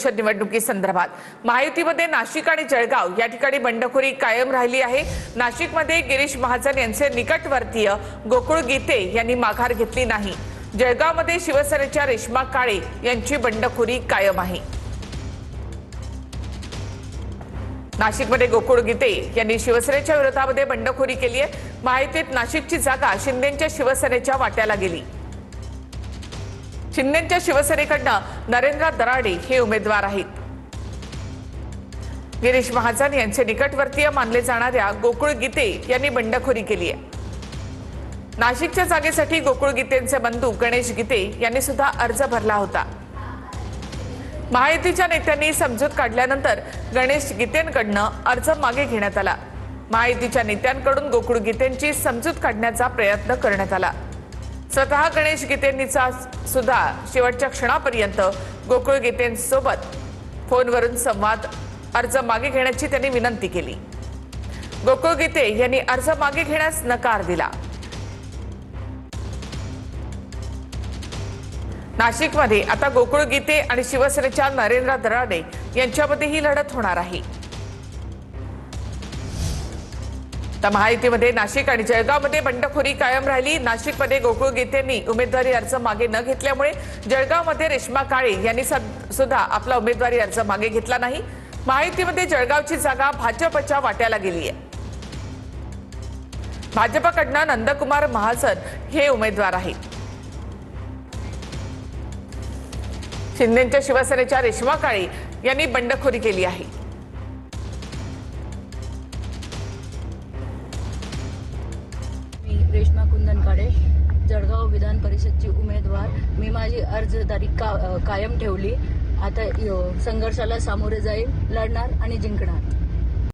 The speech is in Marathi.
निवडणुकीसंदर्भात महायुतीमध्ये नाशिक आणि जळगाव या ठिकाणी बंडखोरी कायम राहिली आहे। नाशिकमध्ये गिरीश महाजन यांचे निकटवर्तीय गोकुळ गीते यांनी माघार घेतली नाही। जळगावमध्ये शिवसेनेच्या रेश्मा काळे यांची बंडखोरी कायम आहे। नाशिकमध्ये गोकुळ गीते यांनी शिवसेनेच्या विरोधामध्ये बंडखोरी केली आहे। महायुतीत नाशिकची जागा शिंदेंच्या शिवसेनेच्या वाट्याला गेली। शिंदेंच्या शिवसेनेकडनं नरेंद्र दराडे हे उमेदवार आहेत। गिरीश महाजन यांचे निकटवर्तीय मानले जाणाऱ्या गोकुळ गीते यांनी बंडखोरी केली आहे। नाशिकच्या जागेसाठी गोकुळ गीतेंचे बंधू गणेश गीते यांनी सुद्धा अर्ज भरला होता। महायुतीच्या नेत्यांनी समजूत काढल्यानंतर गणेश गीतेंकडनं अर्ज मागे घेण्यात आला। महायुतीच्या नेत्यांकडून गोकुळ गीतेंची समजूत काढण्याचा प्रयत्न करण्यात आला। स्वतः गणेश गीतेंचा सुद्धा शेवटच्या क्षणापर्यंत गोकुळ गीतेंसोबत फोनवरून संवाद अर्ज मागे घेण्याची त्यांनी विनंती केली। गोकुळ गीते यांनी अर्ज मागे घेण्यास नकार दिला। नाशिकमध्ये आता गोकुळ गीते आणि शिवसेनेच्या नरेंद्र दराडे यांच्यामध्ये ही लढत होणार आहे। तर महायुतीमध्ये नाशिक आणि जळगावमध्ये बंडखोरी कायम राहिली। नाशिकमध्ये गोकुळ गीतेंनी उमेदवारी अर्ज मागे न घेतल्यामुळे जळगावमध्ये रेश्मा काळे यांनी सुद्धा आपला उमेदवारी अर्ज मागे घेतला नाही। महायुतीमध्ये जळगावची जागा भाजपच्या वाट्याला गेली आहे। भाजपकडनं नंदकुमार महाजन हे उमेदवार आहेत। शिंदेंच्या शिवसेनेच्या रेश्मा काळे यांनी बंडखोरी केली आहे। रेश्मा कुंदन काळे, जळगाव विधान परिषदची उमेदवार। मी माझी अर्जदारी कायम ठेवली। आता संघर्षाला सामोरे जाईल, लढणार आणि जिंकणार।